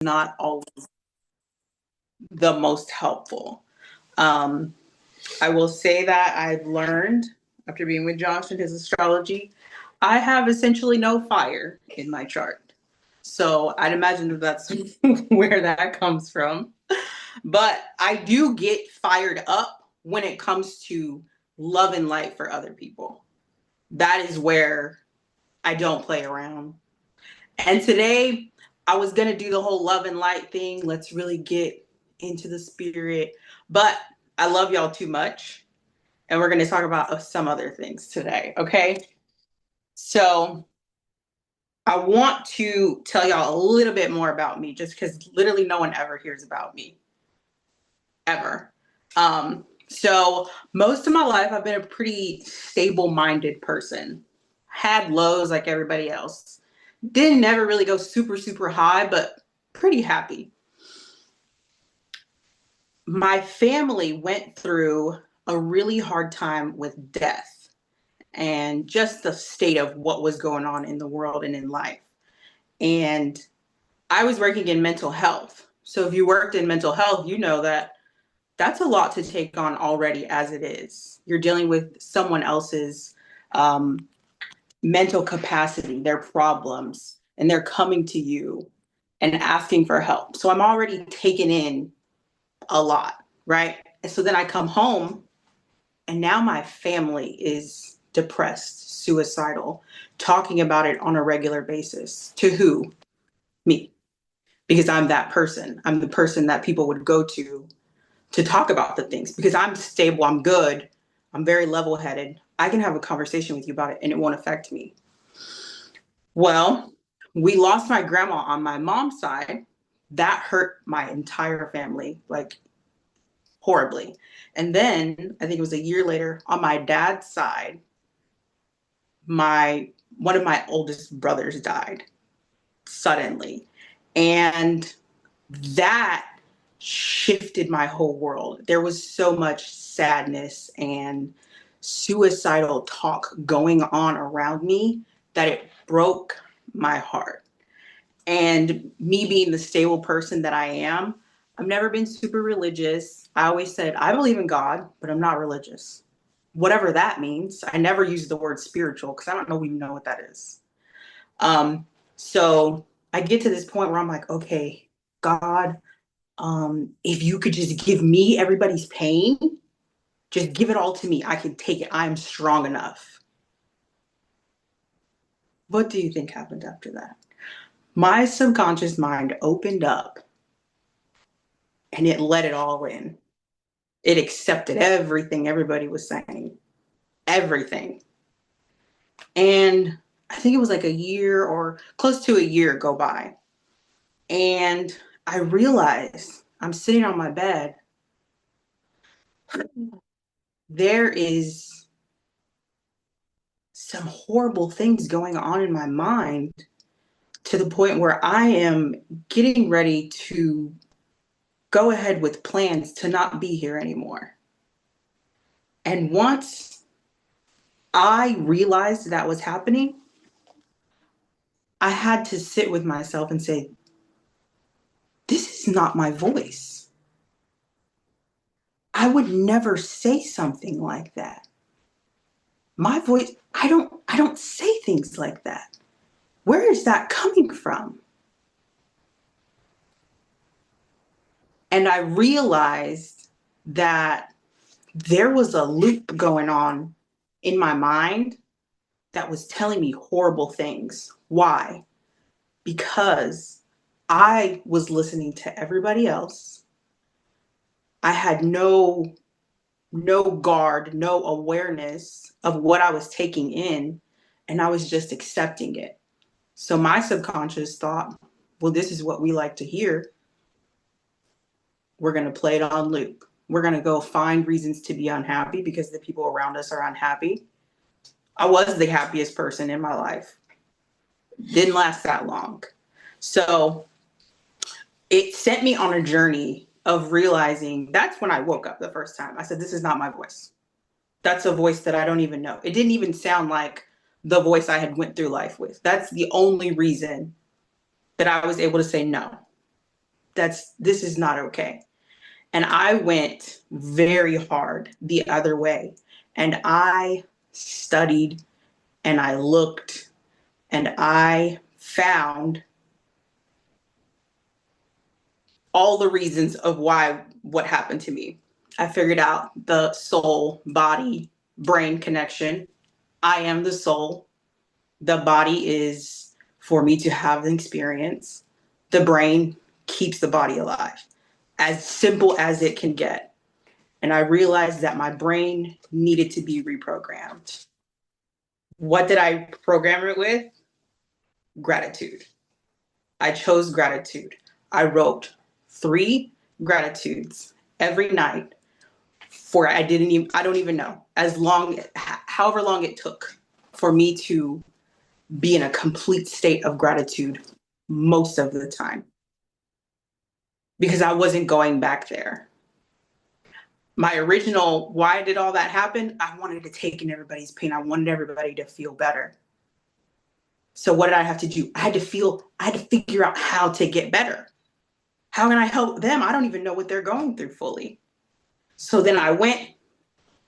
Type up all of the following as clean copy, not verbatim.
not always the most helpful. Um, I will say that I've learned after being with Josh and his astrology, I have essentially no fire in my chart. So I'd imagine that that's where that comes from. But I do get fired up when it comes to love and light for other people. That is where I don't play around. And today I was going to do the whole love and light thing. Let's really get into the spirit. But I love y'all too much. And we're going to talk about some other things today. Okay. So I want to tell y'all a little bit more about me just because literally no one ever hears about me ever. So most of my life, I've been a pretty stable minded person, had lows like everybody else. Didn't never really go super, super high, but pretty happy. My family went through a really hard time with death and just the state of what was going on in the world and in life. And I was working in mental health. So if you worked in mental health, you know that that's a lot to take on already as it is. You're dealing with someone else's mental capacity, their problems, and they're coming to you and asking for help. So I'm already taken in a lot, right? And so then I come home and now my family is depressed, suicidal, talking about it on a regular basis. To who? Me. Because I'm that person. I'm the person that people would go to talk about the things because I'm stable, I'm good, I'm very level headed. I can have a conversation with you about it and it won't affect me. Well, we lost my grandma on my mom's side. That hurt my entire family, like horribly. And then I think it was a year later on my dad's side, my one of my oldest brothers died suddenly. And that shifted my whole world. There was so much sadness and suicidal talk going on around me that it broke my heart. And me being the stable person that I am, I've never been super religious. I always said, I believe in God, but I'm not religious. Whatever that means. I never use the word spiritual because I don't even know what that is. So I get to this point where I'm like, okay, God, if you could just give me everybody's pain, just give it all to me. I can take it. I'm strong enough. What do you think happened after that? My subconscious mind opened up and it let it all in. It accepted everything everybody was saying, everything. And I think it was like a year or close to a year go by. And I realized I'm sitting on my bed. There is some horrible things going on in my mind to the point where I am getting ready to go ahead with plans to not be here anymore. And once I realized that was happening, I had to sit with myself and say, this is not my voice. I would never say something like that. My voice, I don't say things like that. Where is that coming from? And I realized that there was a loop going on in my mind that was telling me horrible things. Why? Because I was listening to everybody else. I had no guard, no awareness of what I was taking in, and I was just accepting it. So my subconscious thought, well, this is what we like to hear. We're going to play it on loop. We're going to go find reasons to be unhappy because the people around us are unhappy. I was the happiest person in my life. Didn't last that long. So it sent me on a journey of realizing that's when I woke up the first time. I said, this is not my voice. That's a voice that I don't even know. It didn't even sound like the voice I had went through life with. That's the only reason that I was able to say no. this is not okay. And I went very hard the other way. And I studied and I looked and I found all the reasons of why what happened to me. I figured out the soul, body, brain connection. I am the soul. The body is for me to have an experience. The brain keeps the body alive, as simple as it can get. And I realized that my brain needed to be reprogrammed. What did I program it with? Gratitude. I chose gratitude. I wrote 3 gratitudes every night for I don't even know, however long it took for me to be in a complete state of gratitude most of the time, because I wasn't going back there. My original, why did all that happen? I wanted to take in everybody's pain. I wanted everybody to feel better. So what did I have to do? I had to figure out how to get better. How can I help them? I don't even know what they're going through fully. So then I went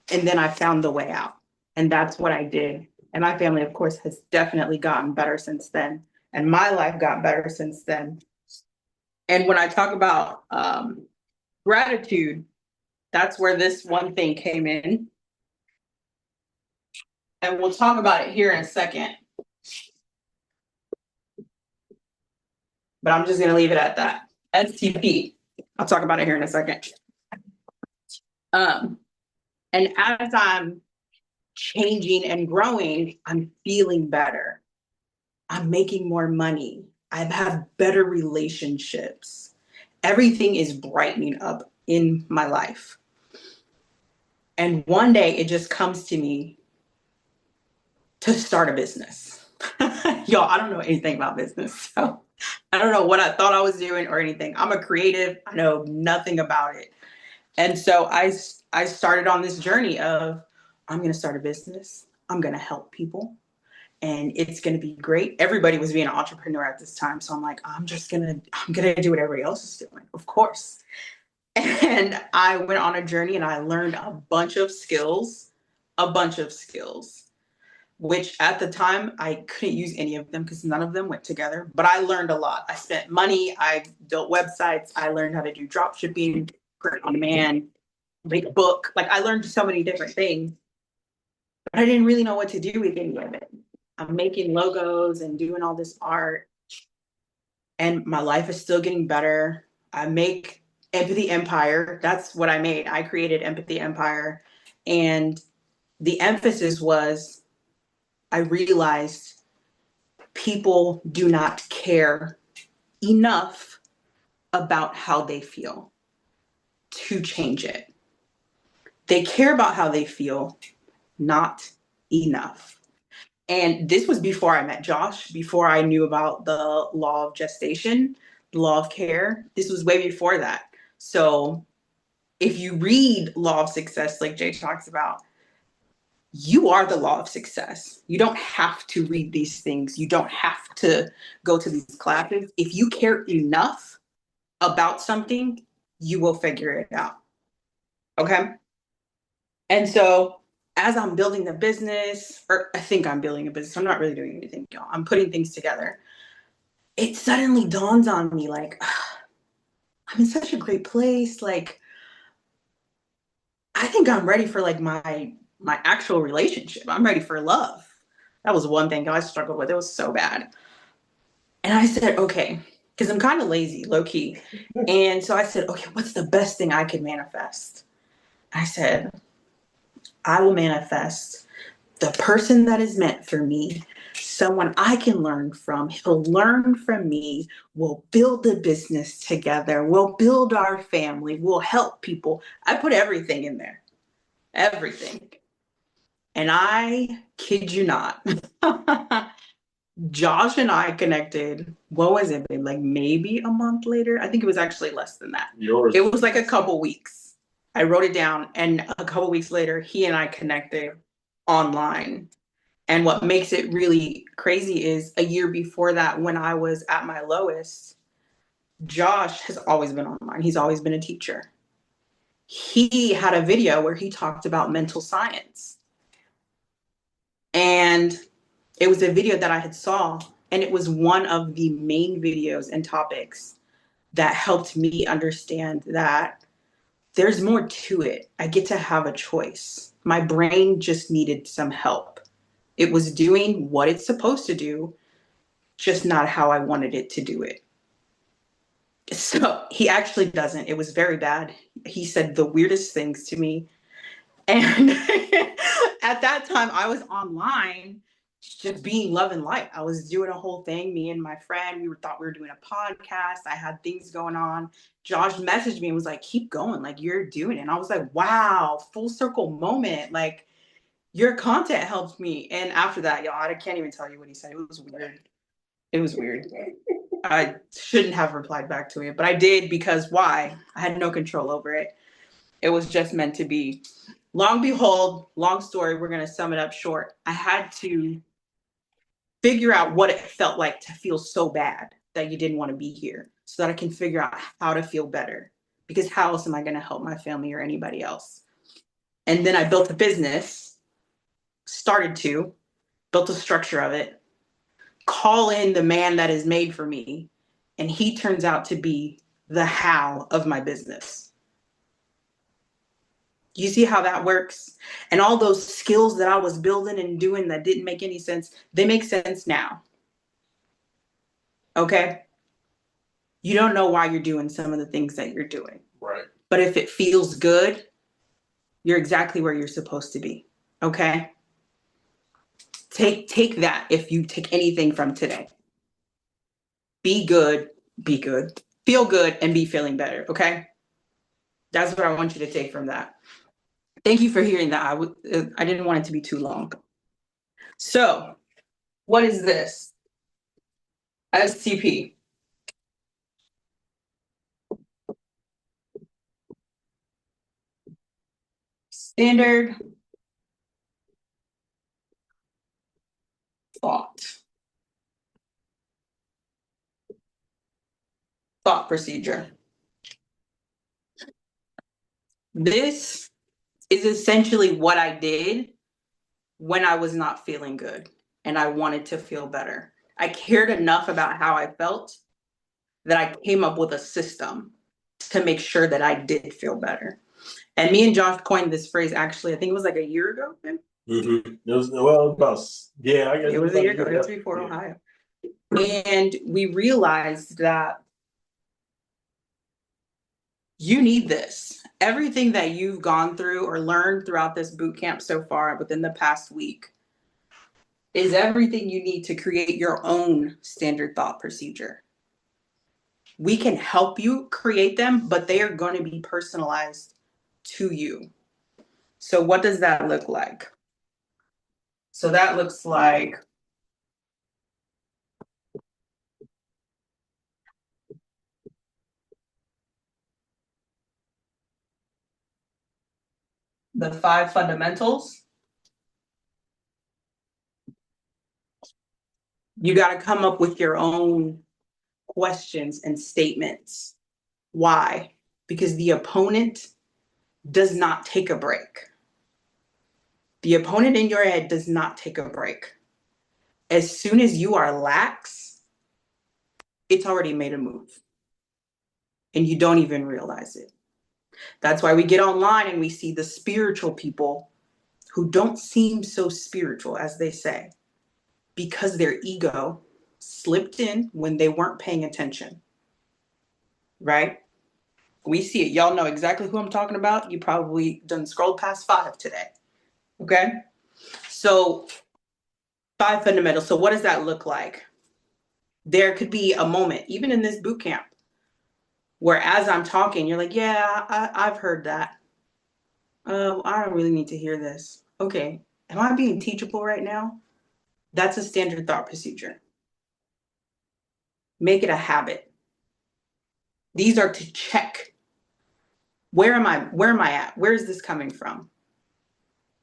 and then I found the way out. And that's what I did. And my family, of course, has definitely gotten better since then. And my life got better since then. And when I talk about gratitude, that's where this one thing came in. And we'll talk about it here in a second. But I'm just going to leave it at that. STP. I'll talk about it here in a second. And as I'm changing and growing, I'm feeling better. I'm making more money. I have better relationships. Everything is brightening up in my life. And one day it just comes to me to start a business. Y'all, I don't know anything about business. So I don't know what I thought I was doing or anything. I'm a creative. I know nothing about it. And so I started on this journey of, I'm going to start a business. I'm going to help people. And it's going to be great. Everybody was being an entrepreneur at this time. So I'm like, I'm going to do what everybody else is doing, of course. And I went on a journey and I learned a bunch of skills, which at the time I couldn't use any of them because none of them went together. But I learned a lot. I spent money. I built websites. I learned how to do drop shipping, print on demand, make a book. Like I learned so many different things, but I didn't really know what to do with any of it. I'm making logos and doing all this art, and my life is still getting better. I make Empathy Empire. That's what I made. I created Empathy Empire. And the emphasis was, I realized people do not care enough about how they feel to change it. They care about how they feel, not enough. And this was before I met Josh, before I knew about the law of gestation, the law of care. This was way before that. So if you read Law of Success, like Jay talks about, you are the law of success. You don't have to read these things. You don't have to go to these classes. If you care enough about something, you will figure it out. Okay? And so as I'm building the business, or I think I'm building a business, I'm not really doing anything, y'all. I'm putting things together. It suddenly dawns on me like, I'm in such a great place. Like, I think I'm ready for like my actual relationship. I'm ready for love. That was one thing I struggled with. It was so bad. And I said, okay, because I'm kind of lazy, low key. And so I said, okay, what's the best thing I could manifest? I said, I will manifest the person that is meant for me, someone I can learn from. He'll learn from me. We'll build the business together. We'll build our family. We'll help people. I put everything in there, everything. And I kid you not, Josh and I connected. What was it, babe? Like maybe a month later? I think it was actually less than that. It was like a couple weeks. I wrote it down, and a couple weeks later, he and I connected online. And what makes it really crazy is a year before that, when I was at my lowest, Josh has always been online. He's always been a teacher. He had a video where he talked about mental science. And it was a video that I had saw, and it was one of the main videos and topics that helped me understand that there's more to it. I get to have a choice. My brain just needed some help. It was doing what it's supposed to do, just not how I wanted it to do it. So he actually doesn't. It was very bad. He said the weirdest things to me. And at that time, I was online just being love and light. I was doing a whole thing. Me and my friend, thought we were doing a podcast. I had things going on. Josh messaged me and was like, keep going. Like, you're doing it. And I was like, wow, full circle moment. Like, your content helped me. And after that, y'all, I can't even tell you what he said. It was weird. It was weird. I shouldn't have replied back to it, but I did because why? I had no control over it. It was just meant to be. Long behold, long story, we're going to sum it up short. I had to figure out what it felt like to feel so bad that you didn't want to be here so that I can figure out how to feel better. Because how else am I going to help my family or anybody else? And then I built a business, built a structure of it, call in the man that is made for me, and he turns out to be the how of my business. You see how that works? And all those skills that I was building and doing that didn't make any sense, they make sense now. Okay? You don't know why you're doing some of the things that you're doing. Right. But if it feels good, you're exactly where you're supposed to be. Okay? Take that if you take anything from today. Be good, feel good, and be feeling better. Okay? That's what I want you to take from that. Thank you for hearing that. I didn't want it to be too long. So, what is this? STP. Standard thought procedure. This is essentially what I did when I was not feeling good and I wanted to feel better. I cared enough about how I felt that I came up with a system to make sure that I did feel better. And me and Josh coined this phrase actually, I think it was like a year ago. Mm-hmm. It was, well, about, yeah, I guess it was a year ago. It was before Ohio. And we realized that you need this. Everything that you've gone through or learned throughout this boot camp so far within the past week is everything you need to create your own standard thought procedure. We can help you create them, but they are going to be personalized to you. So what does that look like? So that looks like the 5 fundamentals. You got to come up with your own questions and statements. Why? Because the opponent does not take a break. The opponent in your head does not take a break. As soon as you are lax, it's already made a move. And you don't even realize it. That's why we get online and we see the spiritual people who don't seem so spiritual as they say, because their ego slipped in when they weren't paying attention. Right? We see it. Y'all know exactly who I'm talking about. You probably done scrolled past 5 today. Okay? So 5 fundamentals. So what does that look like? There could be a moment, even in this boot camp, where as I'm talking, you're like, yeah, I've heard that. Oh, I don't really need to hear this. Okay, am I being teachable right now? That's a standard thought procedure. Make it a habit. These are to check. Where am I at? Where is this coming from?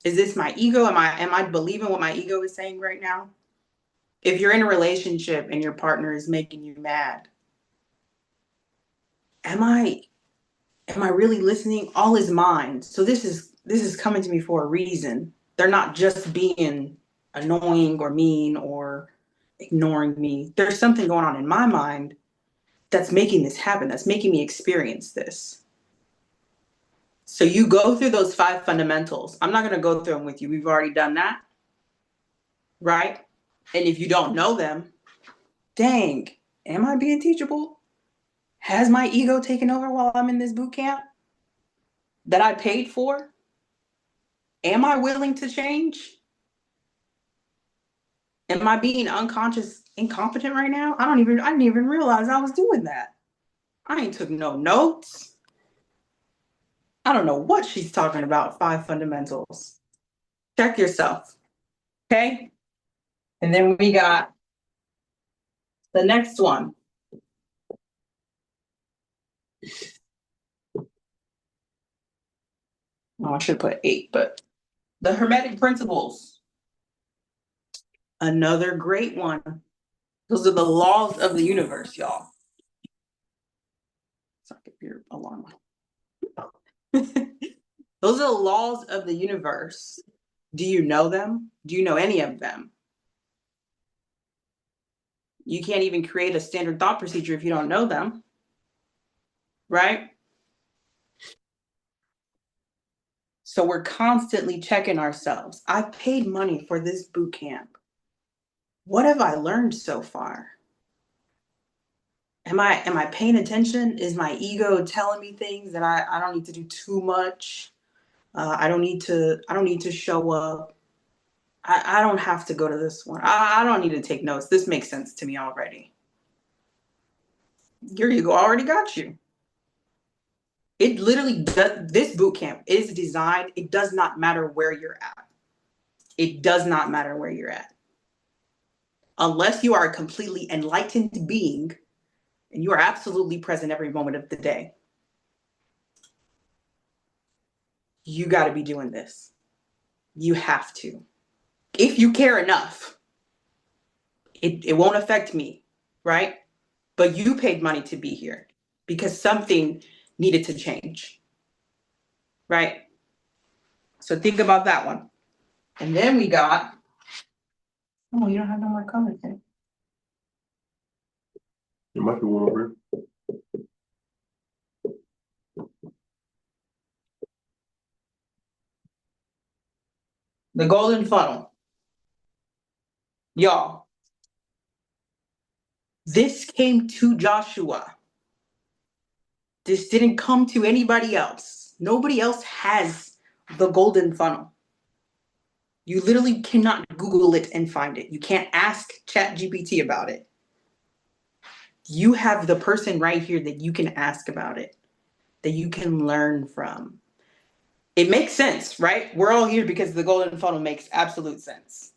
Is this my ego? Am I believing what my ego is saying right now? If you're in a relationship and your partner is making you mad, am I really listening? All is mind. So this is coming to me for a reason. They're not just being annoying or mean or ignoring me. There's something going on in my mind that's making this happen, that's making me experience this. So you go through those 5 fundamentals. I'm not going to go through them with you. We've already done that, right? And if you don't know them, dang, am I being teachable? Has my ego taken over while I'm in this boot camp that I paid for? Am I willing to change? Am I being unconscious incompetent right now? I didn't even realize I was doing that. I ain't took no notes. I don't know what she's talking about. 5 fundamentals. Check yourself. Okay? And then we got the next one. Oh, I should put 8, but the Hermetic principles. Another great one. Those are the laws of the universe, y'all. Sorry, get your alarm. Those are the laws of the universe. Do you know them? Do you know any of them? You can't even create a standard thought procedure if you don't know them, right? So we're constantly checking ourselves. I paid money for this boot camp. What have I learned so far? Am I paying attention? Is my ego telling me things that I don't need to do too much? I don't need to show up. I don't have to go to this one. I don't need to take notes. This makes sense to me already. Your ego already got you. It literally does. This boot camp is designed. It does not matter where you're at. It does not matter where you're at. Unless you are a completely enlightened being and you are absolutely present every moment of the day. You got to be doing this. You have to. If you care enough, it won't affect me, right? But you paid money to be here because something needed to change, right? So think about that one. And then we got, oh, you don't have no more colors in. There might be one over The golden funnel. Y'all, this came to Joshua. This didn't come to anybody else. Nobody else has the golden funnel. You literally cannot Google it and find it. You can't ask ChatGPT about it. You have the person right here that you can ask about it, that you can learn from. It makes sense, right? We're all here because the golden funnel makes absolute sense.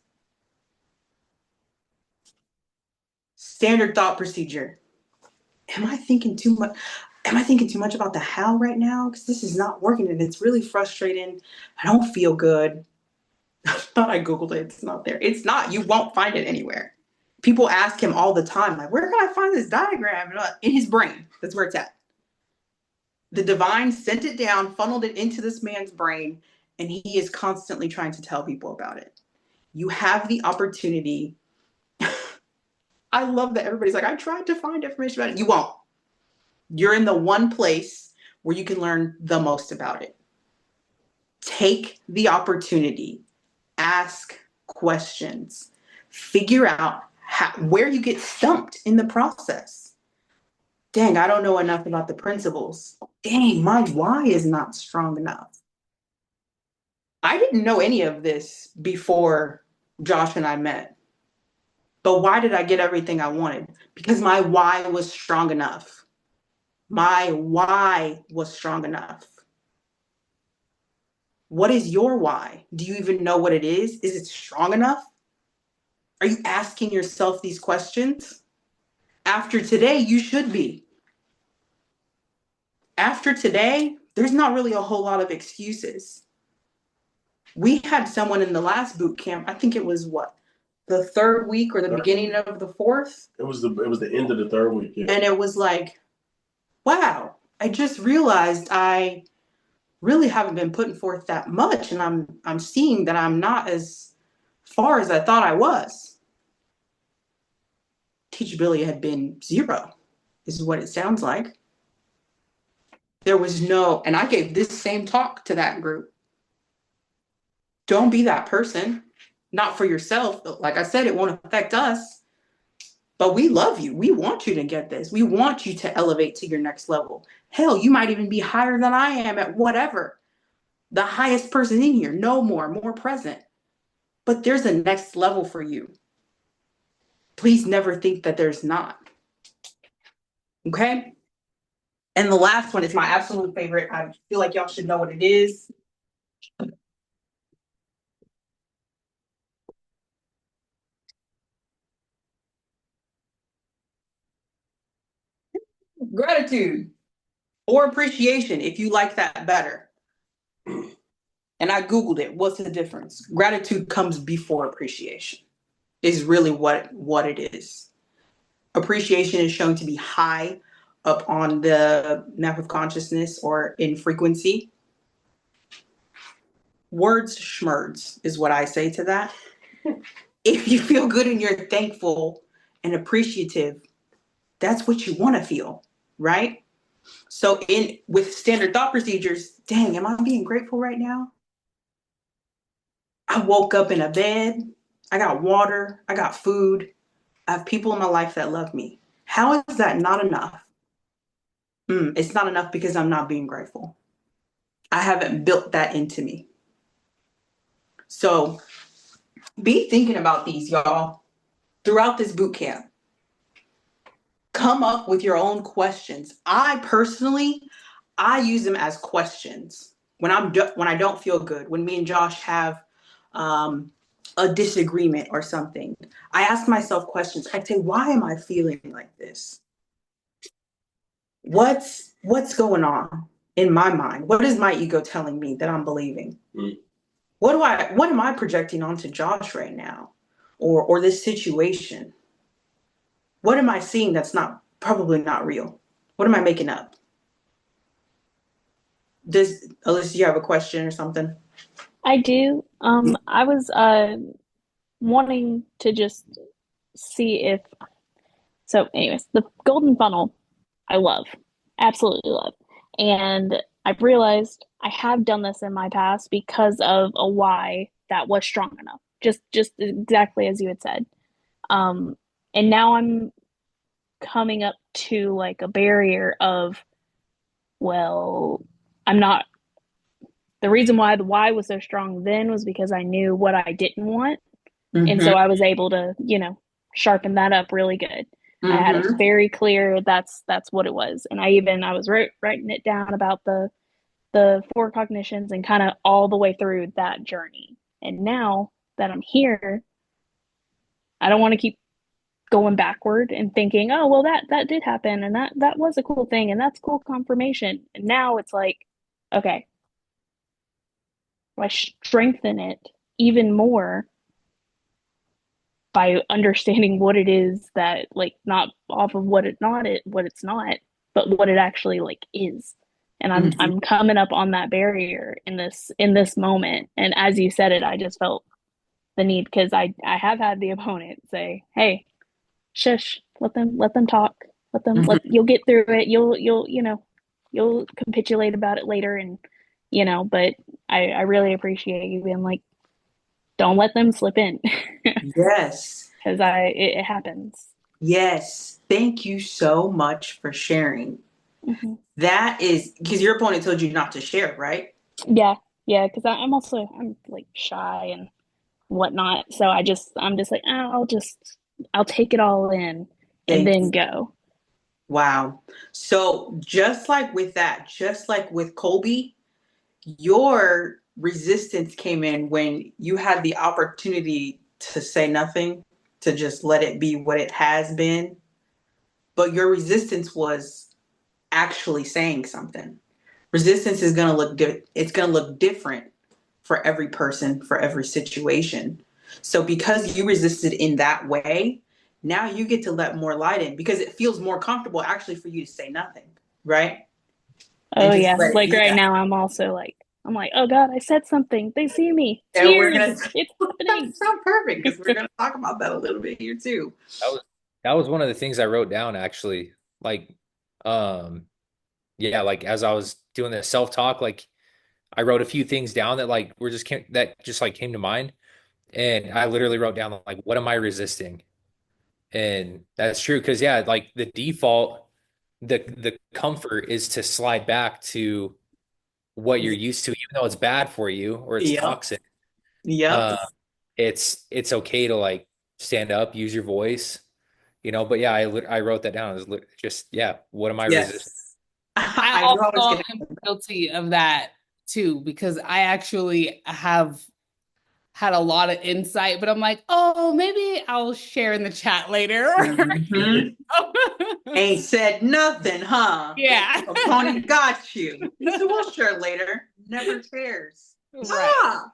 Standard thought procedure. Am I thinking too much? Am I thinking too much about the how right now? Because this is not working and it's really frustrating. I don't feel good. I thought I Googled it. It's not there. It's not. You won't find it anywhere. People ask him all the time, like, where can I find this diagram? In his brain. That's where it's at. The divine sent it down, funneled it into this man's brain, and he is constantly trying to tell people about it. You have the opportunity. I love that everybody's like, I tried to find information about it. You won't. You're in the one place where you can learn the most about it. Take the opportunity. Ask questions. Figure out where you get stumped in the process. Dang, I don't know enough about the principles. Dang, my why is not strong enough. I didn't know any of this before Josh and I met. But why did I get everything I wanted? Because my why was strong enough. My why was strong enough. What is your why? Do you even know what it is? Is it strong enough? Are you asking yourself these questions? After today, you should be. After today, there's not really a whole lot of excuses. We had someone in the last boot camp, I think it was what, the 3rd week or the beginning of the 4th? It was the end of the 3rd week. Yeah. And it was like, wow, I just realized I really haven't been putting forth that much, and I'm seeing that I'm not as far as I thought I was. Teachability had been zero, is what it sounds like. There was no, and I gave this same talk to that group. Don't be that person, not for yourself. Like I said, it won't affect us, but we love you. We want you to get this. We want you to elevate to your next level. Hell, you might even be higher than I am at whatever. The highest person in here, no more present. But there's a next level for you. Please never think that there's not. Okay? And the last one is my absolute favorite. I feel like y'all should know what it is. Gratitude or appreciation, if you like that better. And I Googled it. What's the difference? Gratitude comes before appreciation, is really what it is. Appreciation is shown to be high up on the map of consciousness or in frequency. Words schmerds is what I say to that. If you feel good and you're thankful and appreciative, that's what you want to feel, right? So in with standard thought procedures, dang, am I being grateful right now? I woke up in a bed, I got water, I got food, I have people in my life that love me. How is that not enough? It's not enough because I'm not being grateful. I haven't built that into me. So be thinking about these, y'all, throughout this boot camp. Come up with your own questions. I personally, I use them as questions when when I don't feel good. When me and Josh have a disagreement or something, I ask myself questions. I say, why am I feeling like this? What's going on in my mind? What is my ego telling me that I'm believing? Mm. What am I projecting onto Josh right now, or this situation? What am I seeing that's not probably not real? What am I making up? Does Alyssa, you have a question or something? I do. I was wanting to just see if so anyways, the golden funnel I love. Absolutely love. And I've realized I have done this in my past because of a why that was strong enough. Just exactly as you had said. Um and now I'm coming up to like a barrier of, well, I'm not the reason why the why was so strong then was because I knew what I didn't want. And so Mm-hmm. I was able to, sharpen that up really good. I had it Mm-hmm. very clear that's what it was. And I was writing it down about the four cognitions and kind of all the way through that journey. And now that I'm here, I don't want to keep going backward and thinking, oh well, that did happen and that was a cool thing and that's cool confirmation. And now it's like, okay, I strengthen it even more by understanding what it is that, like, not off of what it's not, but what it actually like is. And Mm-hmm. I'm coming up on that barrier in this moment. And as you said it, I just felt the need because I have had the opponent say, "Hey, shush, let them talk, let Mm-hmm. you'll get through it. You'll capitulate about it later." And but I really appreciate you being like, don't let them slip in. Yes. Because it happens. Yes. Thank you so much for sharing. Mm-hmm. That is because your opponent told you not to share, right? Yeah, yeah. Because I'm like shy and whatnot, so I'm just like, oh, I'll take it all in and Thank then you. go. Wow. So just like with that, just like with Colby, your resistance came in when you had the opportunity to say nothing, to just let it be what it has been. But your resistance was actually saying something. Resistance is going to it's going to look different for every person, for every situation. So because you resisted in that way, now you get to let more light in because it feels more comfortable actually for you to say nothing. right? Oh And just yeah. let, Like right yeah. now I'm like, oh God, I said something. They see me. And we're gonna, Tears. It's happening. that's so perfect because we're gonna talk about that a little bit here too. That was that was one of the things I wrote down actually. Like, um, yeah, like as I was doing this self-talk, like I wrote a few things down that like were just came that just like came to mind. And I literally wrote down like, what am I resisting? And that's true because yeah, like the default, the comfort is to slide back to what you're used to, even though it's bad for you or it's Yep. toxic. Yep. Uh, it's okay to like stand up, use your voice, But yeah, I wrote that down. It was just yeah, what am I resisting? Yes. I I knew I was also gonna. am guilty of that too, because I actually have had a lot of insight, but I'm like, oh, maybe I'll share in the chat later. Mhm. Ain't said nothing, huh? Yeah. Opponent got you. He said, we'll share later. Never shares. Right. Ah,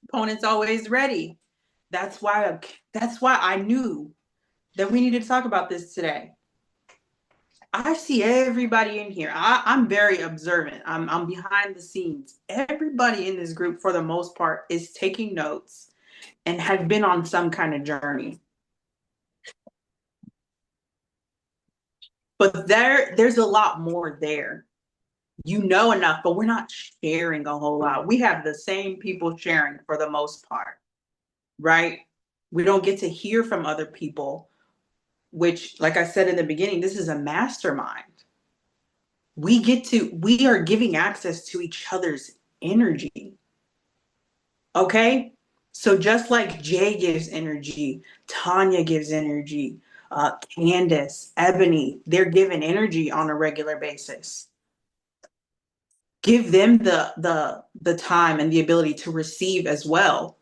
opponent's always ready. That's why I knew that we needed to talk about this today. I see everybody in here. I'm very observant. I'm behind the scenes. Everybody in this group, for the most part, is taking notes and has been on some kind of journey. But there's a lot more there. You know enough, but we're not sharing a whole lot. We have the same people sharing for the most part, right? We don't get to hear from other people, which, like I said in the beginning, this is a mastermind. We are giving access to each other's energy. Okay? So just like Jay gives energy, Tanya gives energy, Candace, Ebony, they're given energy on a regular basis. Give them the time and the ability to receive as well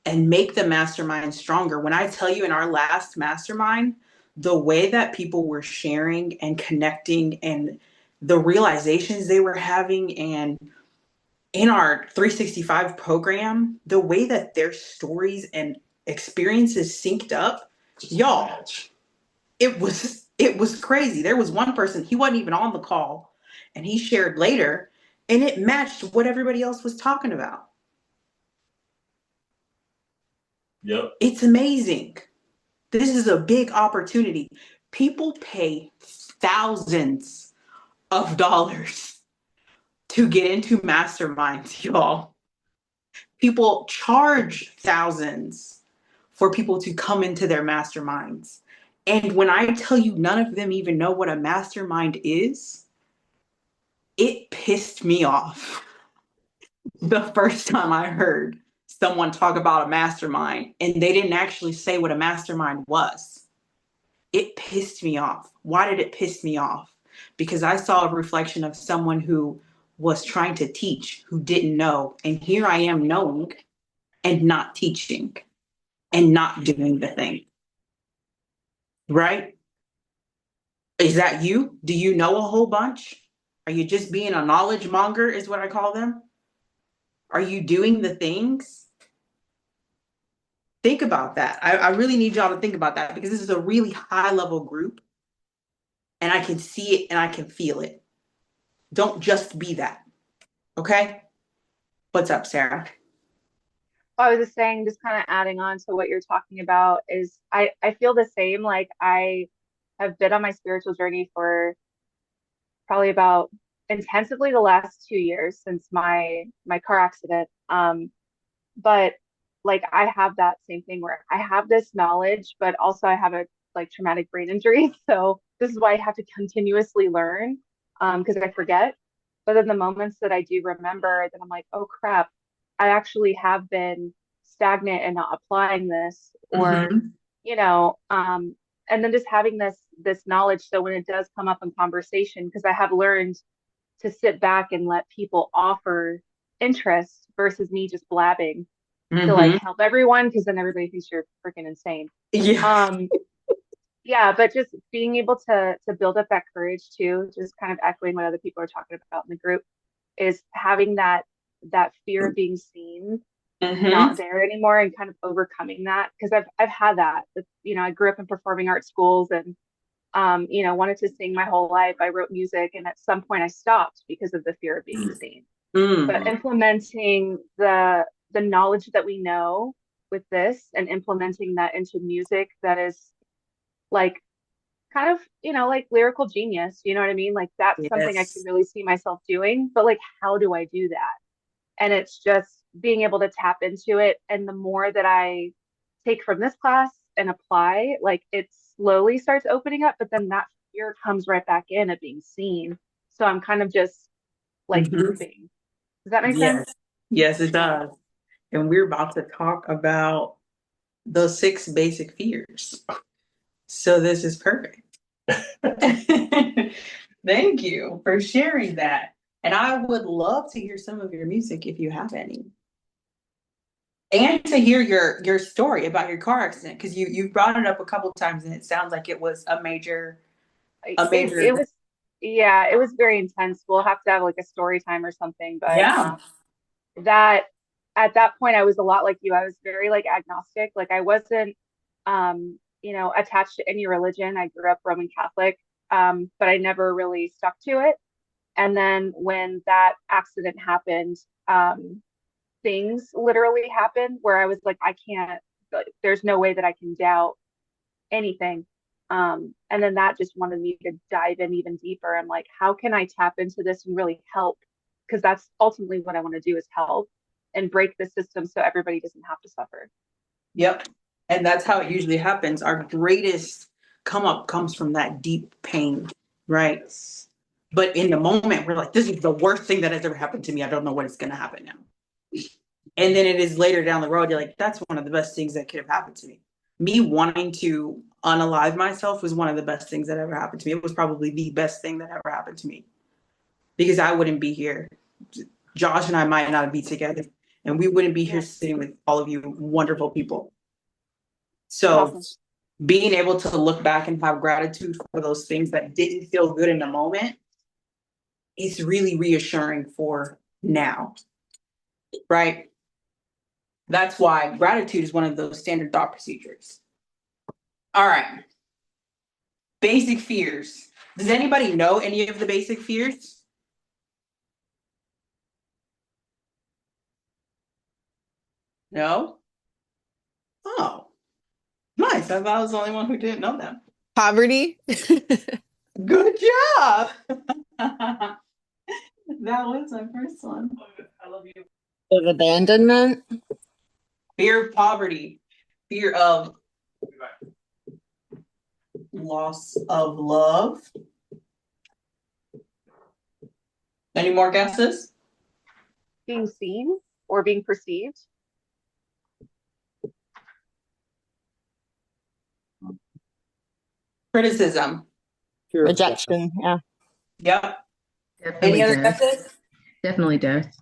and make the mastermind stronger. When I tell you in our last mastermind, the way that people were sharing and connecting and the realizations they were having, and in our 365 program, the way that their stories and experiences synced up, y'all, it was crazy. There was one person, he wasn't even on the call, and he shared later, and it matched what everybody else was talking about. Yep. It's amazing. This is a big opportunity. People pay thousands of dollars to get into masterminds, y'all. People charge thousands for people to come into their masterminds. And when I tell you none of them even know what a mastermind is, it pissed me off the first time I heard someone talk about a mastermind and they didn't actually say what a mastermind was. It pissed me off. Why did it piss me off? Because I saw a reflection of someone who was trying to teach, who didn't know. And here I am knowing and not teaching and not doing the thing. Right? Is that you? Do you know a whole bunch? Are you just being a knowledge monger, is what I call them? Are you doing the things? Think about that. I really need y'all to think about that because this is a really high level group and I can see it and I can feel it. Don't just be that. Okay? What's up, Sarah? I was just saying, just kind of adding on to what you're talking about is I feel the same. Like I have been on my spiritual journey for probably about intensively the last 2 years since my car accident. But like I have that same thing where I have this knowledge, but also I have a like traumatic brain injury. So this is why I have to continuously learn because I forget. But in the moments that I do remember, then I'm like, oh crap, I actually have been stagnant and not applying this, or Mhm. you know, and then just having this knowledge. So when it does come up in conversation, because I have learned to sit back and let people offer interest versus me just blabbing to like Mhm. help everyone, because then everybody thinks you're freaking insane. Yeah. Yeah, but just being able to build up that courage too, just kind of echoing what other people are talking about in the group, is having that fear of being seen Mhm. not there anymore and kind of overcoming that, because I've had that. You know, I grew up in performing arts schools and wanted to sing my whole life. I wrote music, and at some point I stopped because of the fear of being seen. But implementing the knowledge that we know with this and implementing that into music that is like kind of, like lyrical genius, you know what I mean? Like that's something I can really see myself doing, but like, how do I do that? And it's just being able to tap into it. And the more that I take from this class and apply, like it slowly starts opening up, but then that fear comes right back in at being seen. So I'm kind of just like moving. Does that make sense? Yes, it does. And we're about to talk about the 6 basic fears. So this is perfect. Thank you for sharing that. And I would love to hear some of your music if you have any. And to hear your story about your car accident, because you brought it up a couple of times and it sounds like it was a major. It was, yeah, it was very intense. We'll have to have like a story time or something, but that at that point I was a lot like you. I was very like agnostic. Like I wasn't attached to any religion. I grew up Roman Catholic, but I never really stuck to it. And then when that accident happened, things literally happened where I was like, I can't, there's no way that I can doubt anything. And then that just wanted me to dive in even deeper. I'm like, how can I tap into this and really help? Because that's ultimately what I want to do, is help and break the system so everybody doesn't have to suffer. Yep. And that's how it usually happens. Our greatest come up comes from that deep pain, right? But in the moment, we're like, this is the worst thing that has ever happened to me. I don't know what is going to happen now. And then it is later down the road, you're like, that's one of the best things that could have happened to me. Me wanting to unalive myself was one of the best things that ever happened to me. It was probably the best thing that ever happened to me, because I wouldn't be here. Josh and I might not be together, and we wouldn't be here sitting with all of you wonderful people. So being able to look back and have gratitude for those things that didn't feel good in the moment is really reassuring for now, right? That's why gratitude is one of those standard thought procedures. All right. Basic fears. Does anybody know any of the basic fears? No? Oh, nice. I thought I was the only one who didn't know them. Poverty. Good job. That was my first one. I love you. Of abandonment. Fear of poverty. Fear of loss of love. Any more guesses? Being seen or being perceived. Criticism. Rejection. Yeah. Yep. Definitely Any other death. guesses? Definitely death.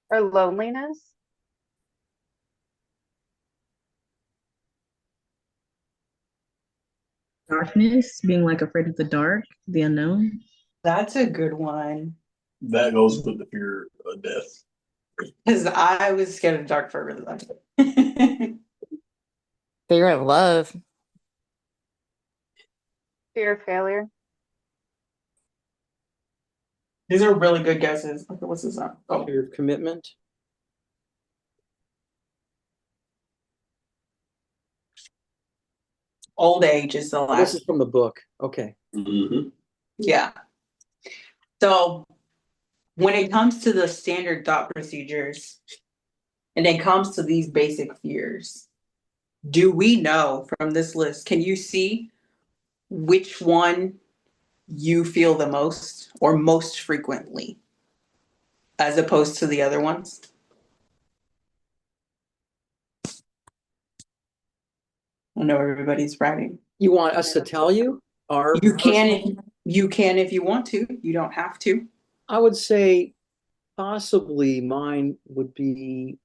Or loneliness. Darkness, being like afraid of the dark, the unknown. That's a good one. That goes with the fear of death. Because I was scared of the dark for a really long time. Fear of love. Fear of failure. These are really good guesses. Okay, what's this on? Oh, Fear of commitment. old age is the This last. is from the book. Okay. Mm-hmm. Yeah. So when it comes to the standard thought procedures, and it comes to these basic fears, do we know from this list, can you see which one you feel the most or most frequently as opposed to the other ones? I know everybody's writing. You want us to tell you? Or You can if you want to. You don't have to. I would say possibly mine would be,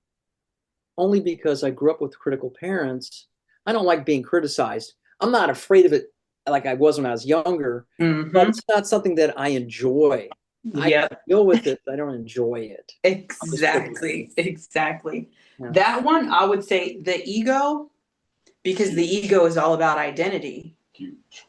only because I grew up with critical parents. I don't like being criticized. I'm not afraid of it like I was when I was younger, but it's not something that I enjoy. Yeah, I deal with it, but I don't enjoy it. exactly. Yeah. That one, I would say the ego, because the ego is all about identity. Huge.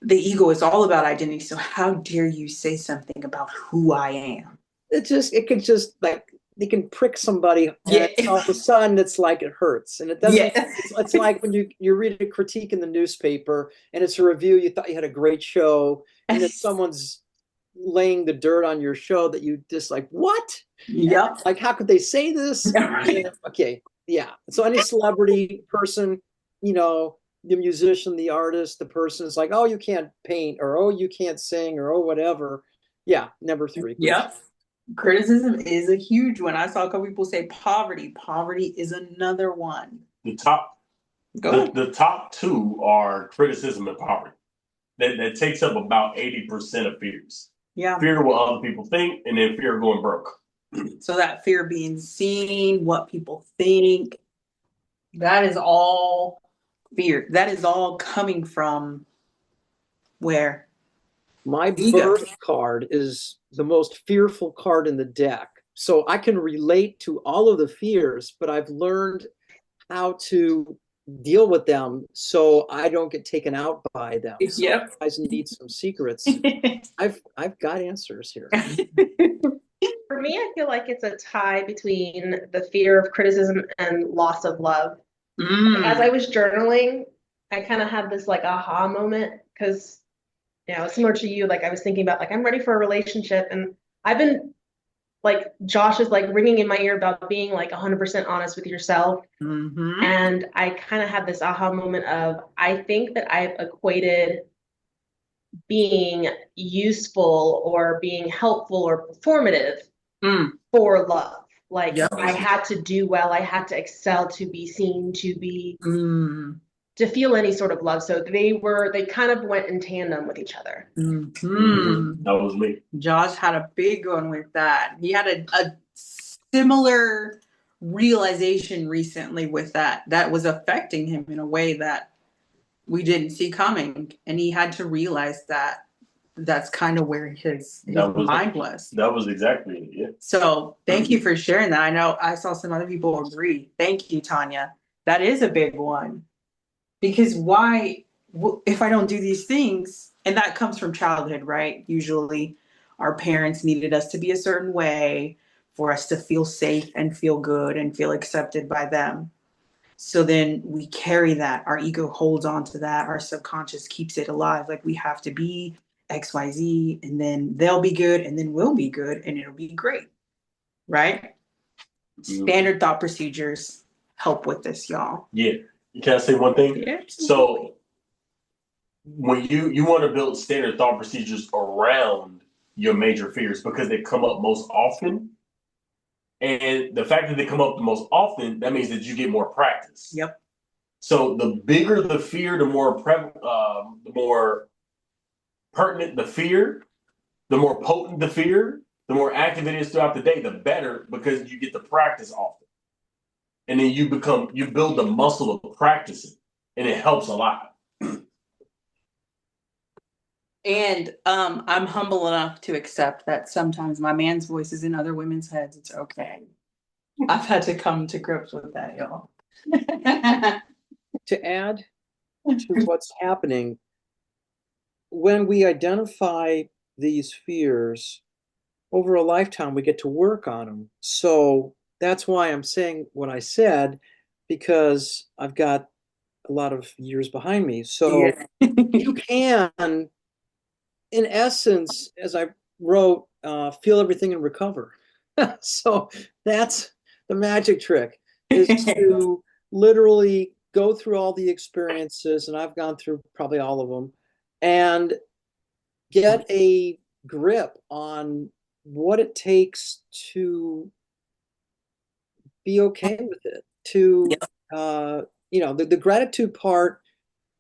the ego is all about identity. So how dare you say something about who I am? It could just like, they can prick somebody, Yeah. and all of a sudden it's like it hurts, and it doesn't. Yeah. It's like when you read a critique in the newspaper and it's a review. You thought you had a great show, and then someone's laying the dirt on your show that you just like, what? Yep. Like, how could they say this? Right. Okay, yeah. So any celebrity person, the musician, the artist, the person is like, oh, you can't paint, or oh, you can't sing, or oh, whatever. Yeah, number 3. Yep. Criticism is a huge one. I saw a couple people say poverty. Poverty is another one. The top two are criticism and poverty. That takes up about 80% of fears. Yeah. Fear what other people think, and then fear of going broke. So that fear of being seen, what people think, that is all fear. That is all coming from where? My Ego. birth card is the most fearful card in the deck. So I can relate to all of the fears, but I've learned how to deal with them so I don't get taken out by them. So Yep. you guys need some secrets. I've got answers here. For me, I feel like it's a tie between the fear of criticism and loss of love. As I was journaling, I kind of had this like aha moment because, similar to you, like I was thinking about like I'm ready for a relationship, and I've been like Josh is like ringing in my ear about being like 100% honest with yourself. And I kind of had this aha moment of I think that I've equated being useful or being helpful or performative for love. Like I had to do well, I had to excel to be seen, to be to feel any sort of love. So they kind of went in tandem with each other. That was me. Josh had a big one with that. He had a similar realization recently with that was affecting him in a way that we didn't see coming, and he had to realize that that's kind of where his mind was. That was exactly it. Yeah. So thank you for sharing that. I know I saw some other people agree. Thank you, Tanya. That is a big one, because why, if I don't do these things, and that comes from childhood, right? Usually our parents needed us to be a certain way for us to feel safe and feel good and feel accepted by them. So then we carry that. Our ego holds on to that. Our subconscious keeps it alive. Like we have to be XYZ, and then they'll be good, and then we'll be good, and it'll be great. Right? Standard thought procedures help with this, y'all. Yeah. Can I say one thing? Yeah. So when you want to build standard thought procedures around your major fears because they come up most often. And the fact that they come up the most often, that means that you get more practice. Yep. So the bigger the fear, the more pertinent the fear, the more potent the fear, the more active it is throughout the day, the better, because you get the practice often. And then you build the muscle of practicing, and it helps a lot. And I'm humble enough to accept that sometimes my man's voice is in other women's heads. It's okay. I've had to come to grips with that, y'all. To add to what's happening, when we identify these fears over a lifetime, we get to work on them. So that's why I'm saying what I said, because I've got a lot of years behind me. So you can, in essence, as I wrote, feel everything and recover. So that's the magic trick, is to literally go through all the experiences, and I've gone through probably all of them, and get a grip on what it takes to be okay with it, to the gratitude part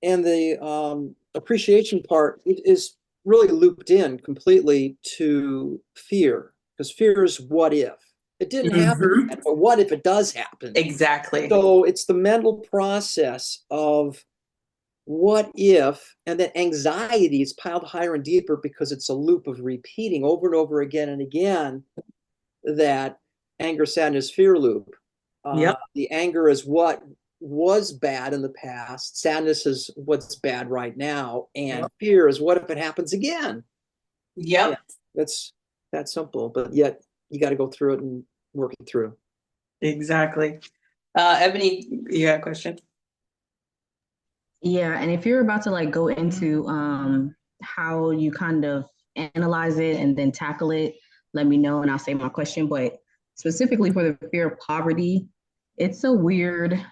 and the appreciation part is really looped in completely to fear, because fear is what if it didn't happen, but what if it does happen? Exactly. So it's the mental process of what if, and then anxiety is piled higher and deeper because it's a loop of repeating over and over again and again that anger, sadness, fear loop. The anger is what was bad in the past. Sadness is what's bad right now. And fear is what if it happens again? Yep. Yeah, that's that simple. But yet you got to go through it and work it through. Exactly. Ebony, you got a question? Yeah, and if you're about to like go into how you kind of analyze it and then tackle it, let me know and I'll say my question. But specifically for the fear of poverty, it's a weird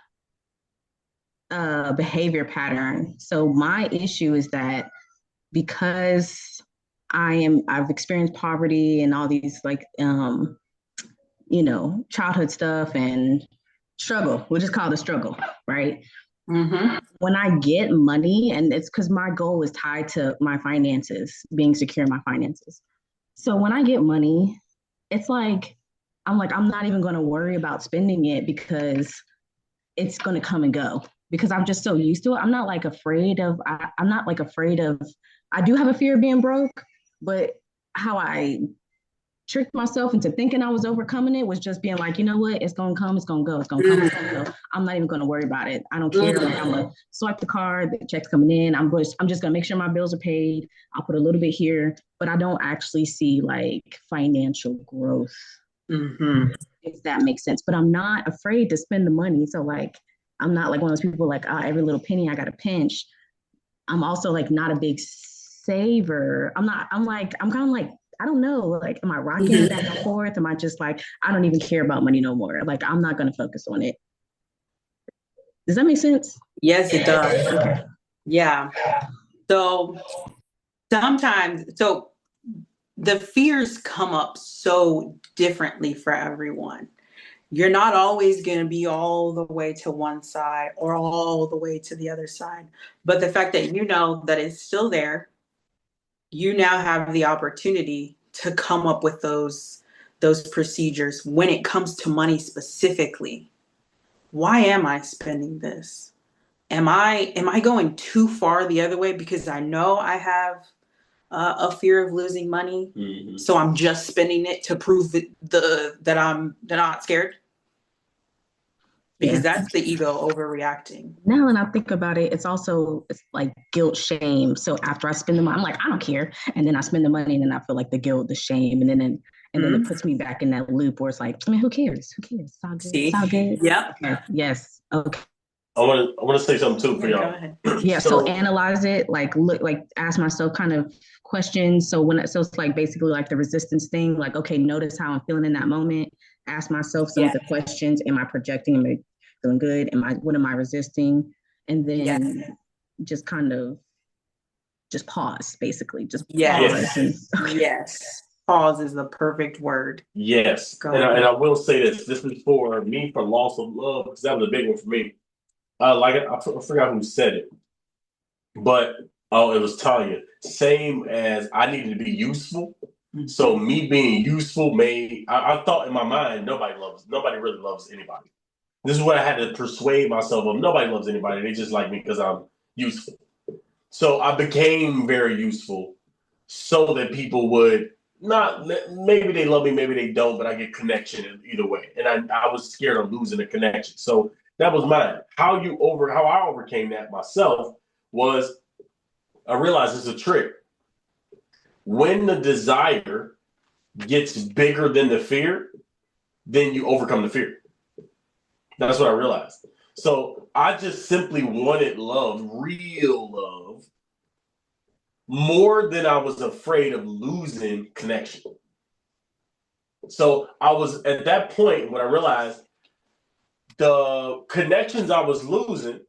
behavior pattern. So my issue is that because I've experienced poverty and all these like childhood stuff and struggle, we'll just call it a struggle, right? Mm-hmm. When I get money, and it's because my goal is tied to my finances, being secure in my finances. So when I get money, it's like, I'm not even going to worry about spending it because it's going to come and go because I'm just so used to it. I'm not like afraid of, I do have a fear of being broke, but how I tricked myself into thinking I was overcoming it was just being like, you know what, it's gonna come, it's gonna go, it's gonna come, it's gonna go. I'm not even gonna worry about it. I don't care. Like, I'm gonna swipe the card, the check's coming in. I'm just gonna make sure my bills are paid. I'll put a little bit here, but I don't actually see like financial growth. Mm-hmm. If that makes sense. But I'm not afraid to spend the money. So like, I'm not like one of those people like, every little penny I got to pinch. I'm also like not a big saver. I'm kind of like, I don't know, like, am I rocking back and forth? Am I just like, I don't even care about money no more? Like, I'm not going to focus on it. Does that make sense? Yes, it does. Okay. Yeah. So sometimes, the fears come up so differently for everyone. You're not always going to be all the way to one side or all the way to the other side. But the fact that you know that it's still there, you now have the opportunity to come up with those procedures when it comes to money specifically. Why am I spending this? Am I going too far the other way because I know I have a fear of losing money, so I'm just spending it to prove that I'm not scared? Because that's the ego overreacting. Now when I think about it, it's like guilt, shame. So after I spend the money, I'm like, I don't care. And then I spend the money and then I feel like the guilt, the shame. And then it puts me back in that loop where it's like, I mean, who cares? Who cares? It's all good. See? It's all good. Yeah. Okay. Yes. Okay. I want to say something too for y'all. Go ahead. Yeah. So analyze it, like look, like ask myself kind of questions. So it's like basically like the resistance thing, like, okay, notice how I'm feeling in that moment. Ask myself some of the questions. Am I projecting? Am I feeling good? What am I resisting? And then just kind of just pause, basically. Just pause. Yes. Pause is the perfect word. Yes. And I will say this. This is for me for loss of love, because that was a big one for me. I forgot who said it. But it was Tanya. Same as I needed to be useful. So me being useful I thought in my mind nobody really loves anybody. This is what I had to persuade myself of. Nobody loves anybody. They just like me because I'm useful. So I became very useful so that people would maybe they love me, maybe they don't, but I get connection either way. And I was scared of losing the connection. So that was mine. How I overcame that myself was I realized it's a trick. When the desire gets bigger than the fear, then you overcome the fear. That's what I realized. So I just simply wanted love, real love, more than I was afraid of losing connection. So I was at that point when I realized the connections I was losing,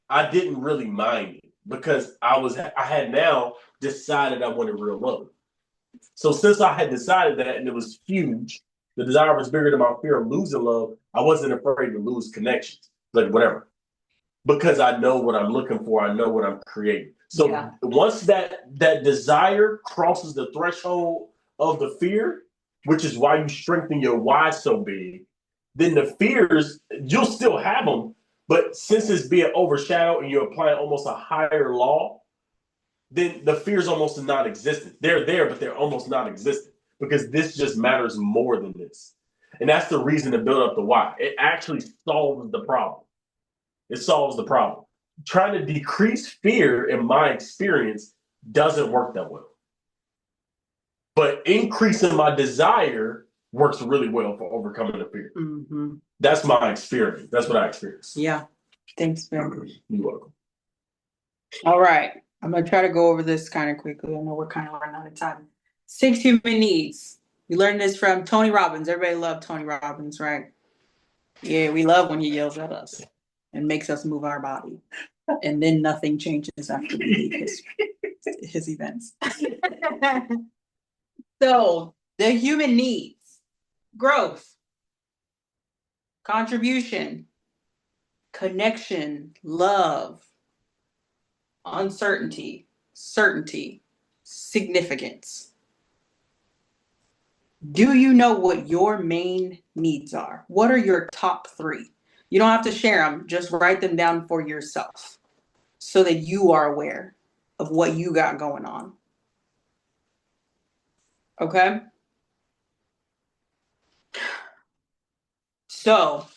I didn't really mind it because I had now decided I wanted real love. So since I had decided that and it was huge, the desire was bigger than my fear of losing love, I wasn't afraid to lose connections, like whatever. Because I know what I'm looking for, I know what I'm creating. So once that desire crosses the threshold of the fear, which is why you strengthen your why so big, then the fears, you'll still have them, but since it's being overshadowed and you're applying almost a higher law, then the fears almost non-existent. They're there, but they're almost non-existent because this just matters more than this. And that's the reason to build up the why. It actually solves the problem. it solves the problem. Trying to decrease fear, in my experience, doesn't work that well. But increasing my desire works really well for overcoming the fear. Mm-hmm. That's my experience. That's what I experienced. Yeah. Thanks, man. You're welcome. All right. I'm going to try to go over this kind of quickly. I know we're kind of running out of time. 6 human needs. We learned this from Tony Robbins. Everybody loved Tony Robbins, right? Yeah, we love when he yells at us and makes us move our body. And then nothing changes after we leave his events. So, the human needs: growth, contribution, connection, love, uncertainty, certainty, significance. Do you know what your main needs are? What are your top 3? You don't have to share them, just write them down for yourself so that you are aware of what you got going on. Okay? So,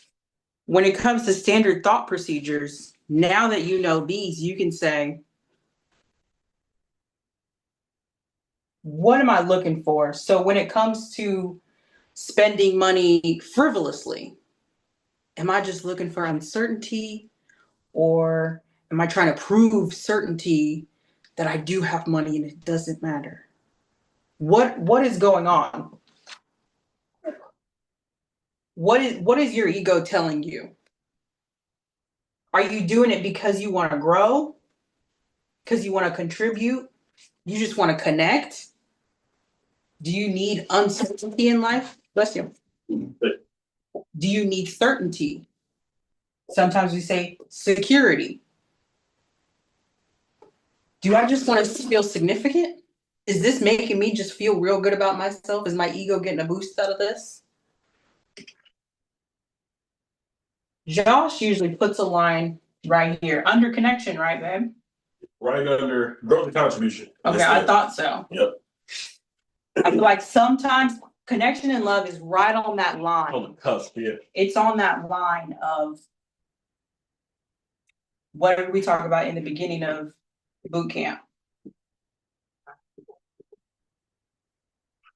when it comes to standard thought procedures, now that you know these, you can say, what am I looking for? So when it comes to spending money frivolously, am I just looking for uncertainty, or am I trying to prove certainty that I do have money and it doesn't matter? What is going on? What is your ego telling you? Are you doing it because you want to grow? Because you want to contribute? You just want to connect? Do you need uncertainty in life? Bless you. Do you need certainty? Sometimes we say security. Do I just want to feel significant? Is this making me just feel real good about myself? Is my ego getting a boost out of this? Josh usually puts a line right here under connection, right, babe? Right under growth and contribution. Okay, I thought so. Yep. I feel like sometimes connection and love is right on that line. On the cusp, yeah. It's on that line of what did we talk about in the beginning of boot camp?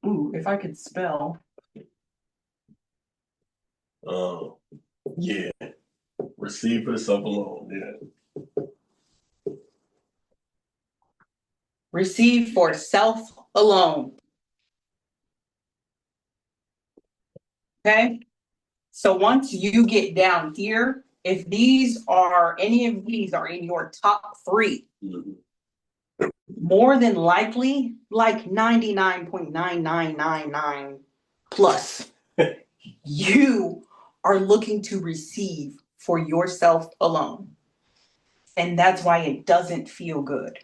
Ooh, if I could spell. Yeah. Receive for self alone. Yeah. Receive for self alone. Okay. So once you get down here, if any of these are in your top 3, more than likely, like 99.9999 plus, you are looking to receive for yourself alone. And that's why it doesn't feel good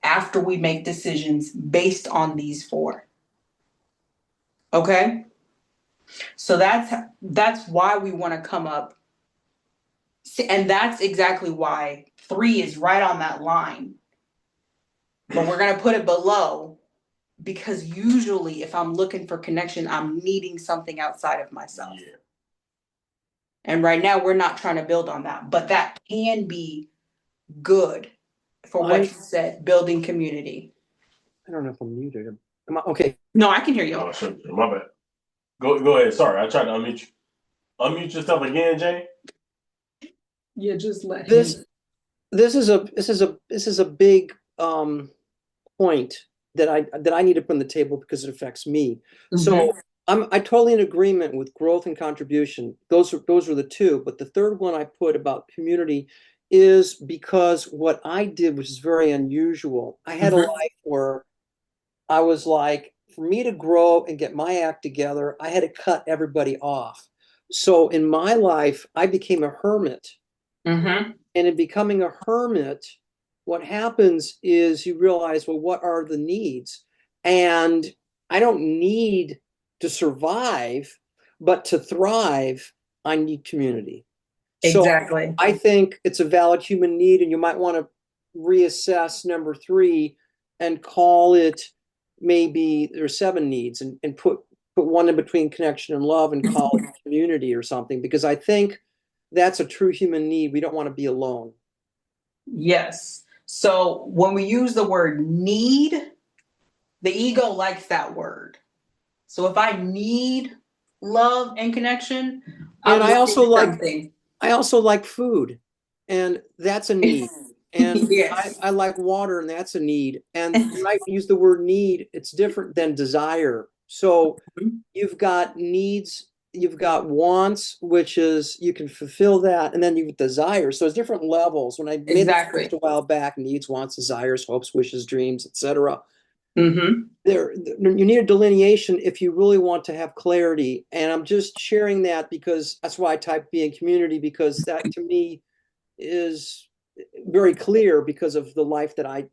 after we make decisions based on these 4. Okay? So that's why we want to come up. And that's exactly why 3 is right on that line. But we're going to put it below, because usually if I'm looking for connection, I'm needing something outside of myself. Yeah. And right now we're not trying to build on that, but that can be good for what you said, building community. I don't know if I'm muted. Am I okay? No, I can hear you. Oh, sure. My bad. Go ahead. Sorry, I tried to unmute you. Unmute yourself again, Jay. Yeah, just let This is a big point that I need to put on the table because it affects me. Mm-hmm. So I totally in agreement with growth and contribution. Those are the 2, but the third one I put about community is because what I did, which is very unusual. I had a life where I was like, for me to grow and get my act together, I had to cut everybody off. So in my life, I became a hermit. And in becoming a hermit, what happens is you realize, well, what are the needs? And I don't need to survive, but to thrive, I need community. Exactly. So I think it's a valid human need, and you might want to reassess number 3 and call it, maybe there's 7 needs, and put one in between connection and love and call it community or something, because I think that's a true human need. We don't want to be alone. Yes. So when we use the word need, the ego likes that word. So if I need love and connection, And I also like something. I also like food, and that's a need. And Yes. I like water, and that's a need. And when I use the word need, it's different than desire. So you've got needs, you've got wants, which is you can fulfill that, and then you've desires. So it's different levels. When I made Exactly. this a while back, needs, wants, desires, hopes, wishes, dreams, etc. Mm-hmm. You need a delineation if you really want to have clarity. And I'm just sharing that because that's why I type be in community, because that to me is very clear because of the life that I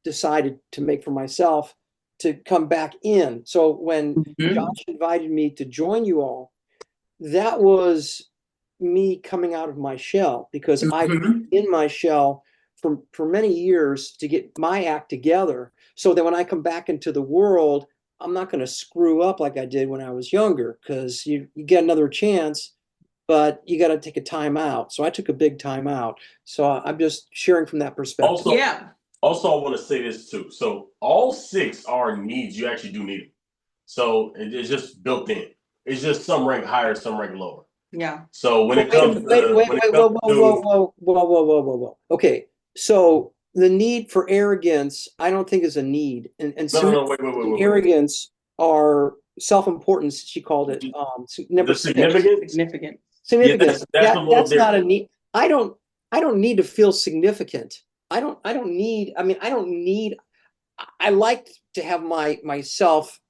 decided to make for myself to come back in. So when Josh invited me to join you all, that was me coming out of my shell, because I've been in my shell for many years to get my act together, so that when I come back into the world, I'm not going to screw up like I did when I was younger, because you get another chance, but you got to take a time out. So I took a big time out. So I'm just sharing from that perspective. Also, I want to say this too. So all 6 are needs. You actually do need them. So it's just built in. It's just some rank higher, some rank lower. Yeah. So when it comes whoa. Okay. So the need for arrogance, I don't think is a need. And wait. Arrogance are self-importance, she called it. Number significance? Significant. Significance. Yeah, that's not a need. I don't need to feel significant. I don't need, I like to have myself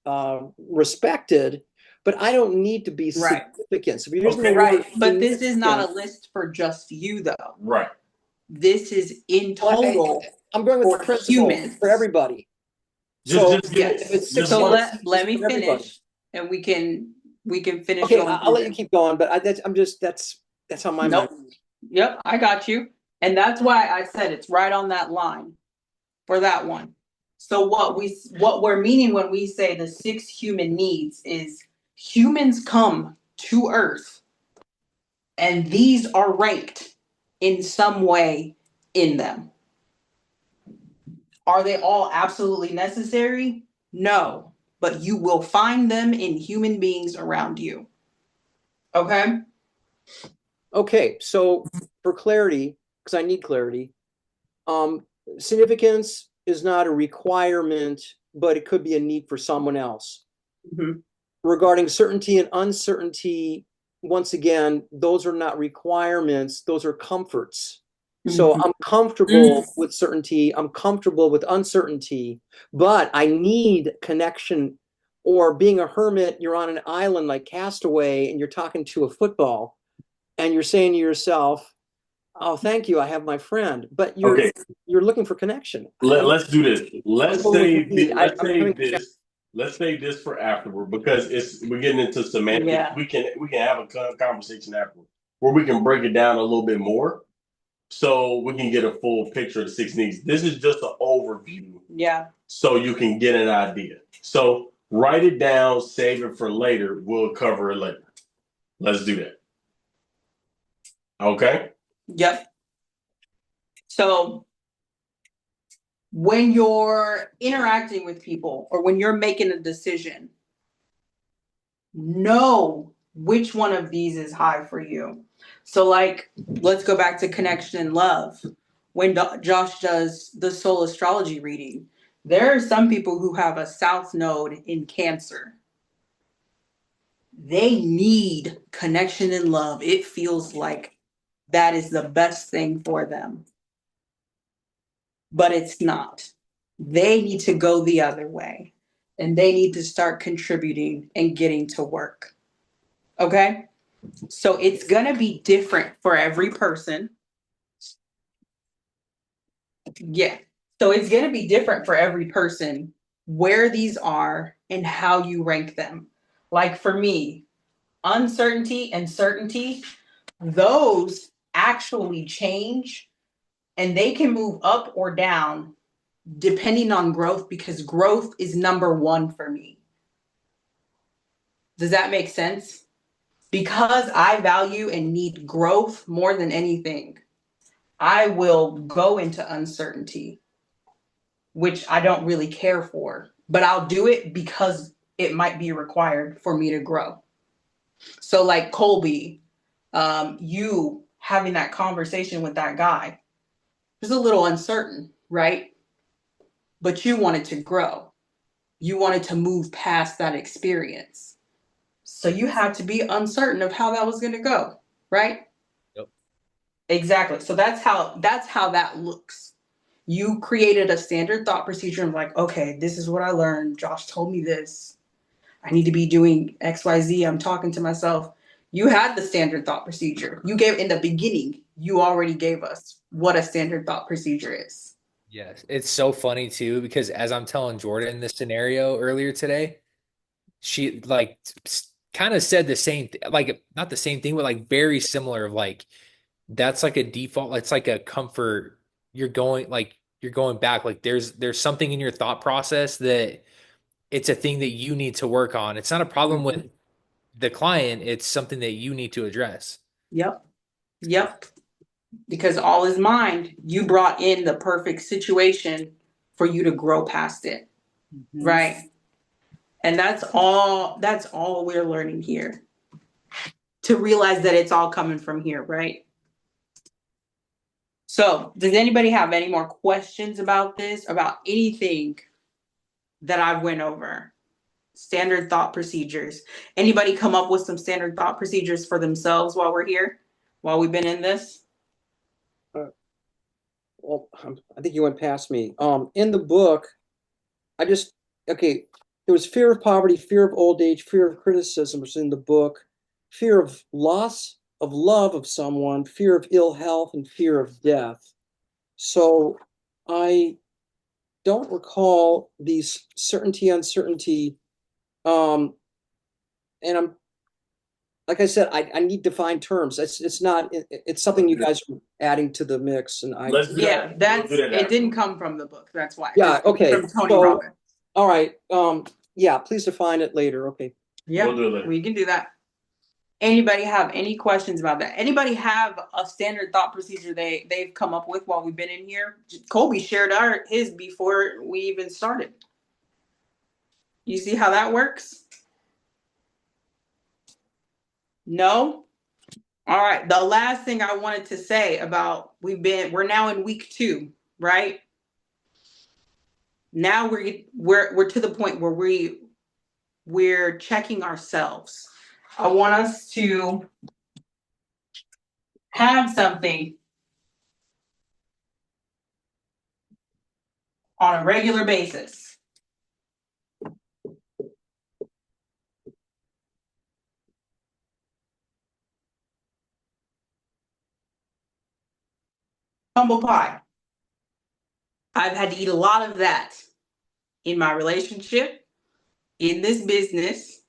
respected, but I don't need to be significant. So if you're using the word but this is not a list for just you, though. Right. This is in total. I'm going with the principle for everybody. So let me finish, and we can finish. Okay, I'll let you keep going, but that's how my mind. Yep, I got you, and that's why I said it's right on that line for that one. So what we're meaning when we say the 6 human needs is humans come to Earth, and these are ranked in some way in them. Are they all absolutely necessary? No, but you will find them in human beings around you. Okay? Okay, so for clarity, because I need clarity, significance is not a requirement, but it could be a need for someone else. Regarding certainty and uncertainty, once again, those are not requirements, those are comforts. So I'm comfortable with certainty, I'm comfortable with uncertainty, but I need connection. Or being a hermit, you're on an island like Castaway and you're talking to a football and you're saying to yourself, oh, thank you, I have my friend. But you're looking for connection. Let's do this. Let's save this for afterward, because we're getting into semantics. Yeah. We can have a conversation afterward where we can break it down a little bit more, so we can get a full picture of the 6 needs. This is just an overview. Yeah. So you can get an idea. So write it down, save it for later. We'll cover it later. Let's do that. Okay? Yep. So when you're interacting with people or when you're making a decision, know which one of these is high for you. So like, let's go back to connection and love. When Josh does the soul astrology reading, there are some people who have a South Node in Cancer. They need connection and love. It feels like that is the best thing for them. But it's not. They need to go the other way. And they need to start contributing and getting to work. Okay? So it's going to be different for every person. Yeah. So it's going to be different for every person where these are and how you rank them. Like for me, uncertainty and certainty, those actually change and they can move up or down depending on growth, because growth is number 1 for me. Does that make sense? Because I value and need growth more than anything, I will go into uncertainty, which I don't really care for, but I'll do it because it might be required for me to grow. So, like Colby, you having that conversation with that guy was a little uncertain, right? But you wanted to grow. You wanted to move past that experience. So you had to be uncertain of how that was going to go, right? Yep. Exactly. So that's how that looks. You created a standard thought procedure and like, okay, this is what I learned. Josh told me this. I need to be doing XYZ. I'm talking to myself. You had the standard thought procedure. You gave in the beginning, you already gave us what a standard thought procedure is. Yes, it's so funny too because as I'm telling Jordan this scenario earlier today, she like kind of said the same like not the same thing, but like very similar of like that's like a default, it's like a comfort. You're going back, like there's something in your thought process that it's a thing that you need to work on. It's not a problem with the client, it's something that you need to address. Yep. Yep. Because all is mind. You brought in the perfect situation for you to grow past it. Right. And that's all we're learning here. To realize that it's all coming from here, right? So, does anybody have any more questions about this, about anything that I went over? Standard thought procedures. Anybody come up with some standard thought procedures for themselves while we're here? While we've been in this? Well, I think you went past me. In the book, okay, there was fear of poverty, fear of old age, fear of criticism was in the book, fear of loss of love of someone, fear of ill health, and fear of death. So I don't recall these certainty, uncertainty. And I'm, like I said, I need defined terms. It's not, it's something you guys are adding to the mix. And Let's do that. That's We'll do that it. after. Didn't come from the book. That's why. Yeah, okay. From Tony So, Robbins. all right. Yeah, please define it later. Okay. Yeah, We'll do it later. we can do that. Anybody have any questions about that? Anybody have a standard thought procedure they've come up with while we've been in here? Colby shared his before we even started. You see how that works? No? All right. The last thing I wanted to say about we're now in week 2, right? Now we're to the point where we're checking ourselves. I want us to have something on a regular basis. Humble pie. I've had to eat a lot of that in my relationship, in this business,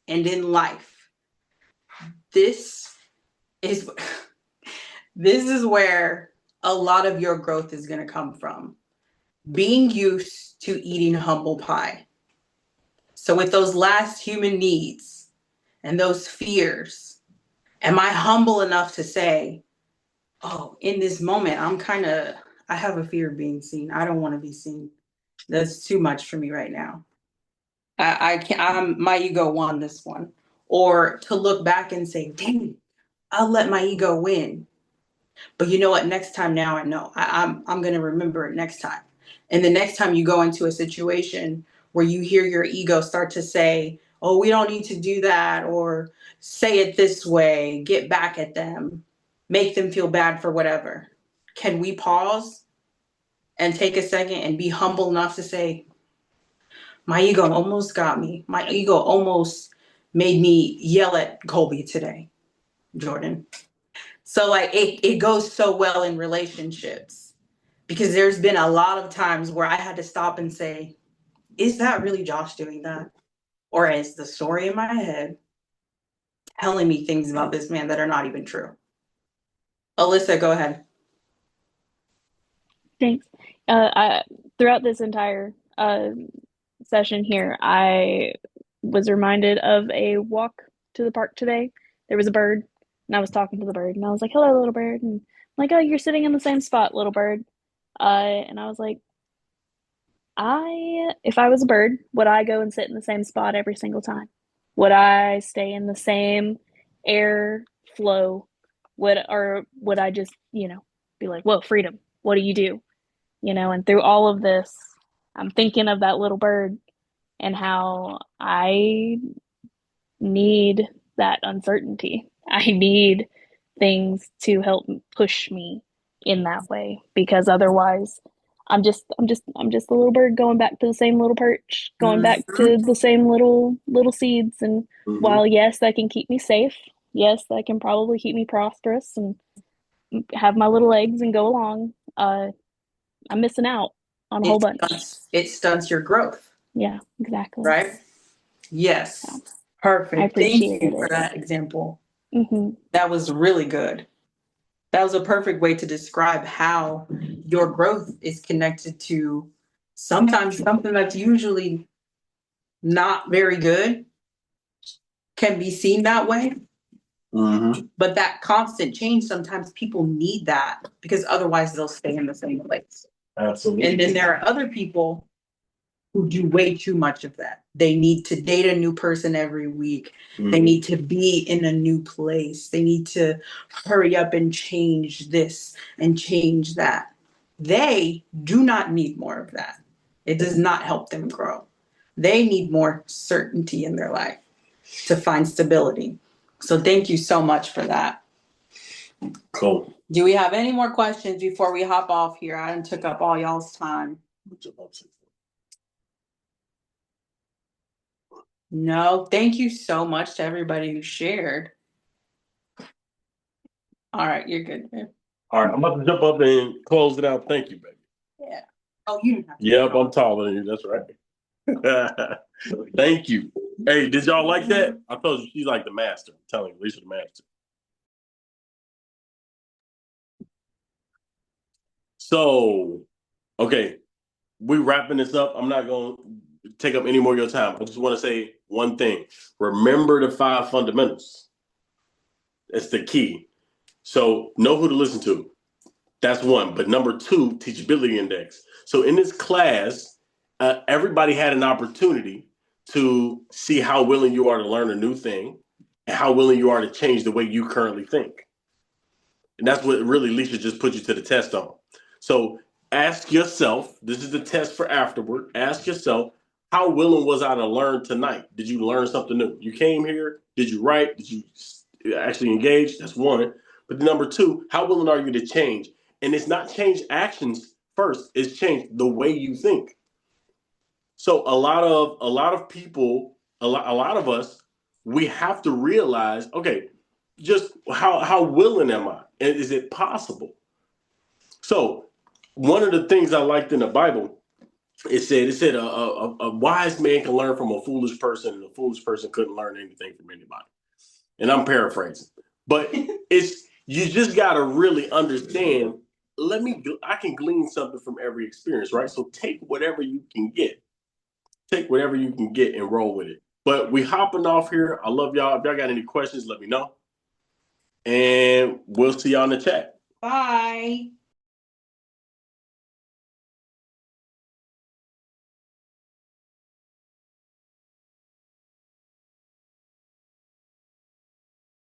and in life. This is where a lot of your growth is going to come from. Being used to eating humble pie. So with those last human needs and those fears, am I humble enough to say, oh, in this moment, I have a fear of being seen. I don't want to be seen. That's too much for me right now. I can't, my ego won this one. Or to look back and say, dang, I'll let my ego win. But you know what? Next time now I know. I'm going to remember it next time. And the next time you go into a situation where you hear your ego start to say, oh, we don't need to do that, or say it this way, get back at them, make them feel bad for whatever. Can we pause and take a second and be humble enough to say, my ego almost got me. My ego almost made me yell at Colby today, Jordan. So like it goes so well in relationships, because there's been a lot of times where I had to stop and say, is that really Josh doing that? Or is the story in my head telling me things about this man that are not even true? Alyssa, go ahead. Thanks. Throughout this entire session here, I was reminded of a walk to the park today there was a bird, and I was talking to the bird, and I was like, "Hello, little bird," and I'm like, "Oh, you're sitting in the same spot, little bird." And I was like, if I was a bird, would I go and sit in the same spot every single time? Would I stay in the same air flow? Would I just, be like, whoa, freedom, what do you do? And through all of this, I'm thinking of that little bird and how I need that uncertainty. I need things to help push me in that way, because otherwise I'm just a little bird going back to the same little perch, going back to the same little seeds. And while yes, that can keep me safe, yes, that can probably keep me prosperous and have my little eggs and go along, I'm missing out on a whole bunch. It stunts your growth. Yeah, exactly. Right? Yes. Yeah. Perfect. Thank you appreciate for it. that example. Mm-hmm. That was really good. That was a perfect way to describe how your growth is connected to sometimes something that's usually not very good can be seen that way. But that constant change, sometimes people need that because otherwise they'll stay in the same place. Absolutely. And then there are other people who do way too much of that. They need to date a new person every week. They need to be in a new place. They need to hurry up and change this and change that. They do not need more of that. It does not help them grow. They need more certainty in their life to find stability. So thank you so much for that. Cool. Do we have any more questions before we hop off here? I took up all y'all's time. No, thank you so much to everybody who shared. All right, you're good, babe. All right, I'm about to jump up and close it out. Thank you, baby. Yeah. Oh, you didn't have to. Yep, I'm taller than you. That's right. Thank you. Hey, did y'all like that? I told you she's like the master. I'm telling you, Lisa the master. So, okay, we wrapping this up. I'm not going to take up any more of your time. I just want to say one thing. Remember the 5 fundamentals. That's the key. So know who to listen to. That's one. But number 2, teachability index. So in this class, everybody had an opportunity to see how willing you are to learn a new thing and how willing you are to change the way you currently think. And that's what really Lisa just put you to the test on. So ask yourself, this is the test for afterward. Ask yourself, how willing was I to learn tonight? Did you learn something new? You came here, did you write? Did you actually engage? That's one. But number 2, how willing are you to change? And it's not change actions first, it's change the way you think. So a lot of people, a lot of us, we have to realize, okay, just how willing am I? And is it possible? So one of the things I liked in the Bible, it said a wise man can learn from a foolish person, and a foolish person couldn't learn anything from anybody. And I'm paraphrasing, but you just got to really understand. I can glean something from every experience, right? So take whatever you can get. Take whatever you can get and roll with it. But we hopping off here. I love y'all. If y'all got any questions, let me know. And we'll see y'all in the chat. Bye.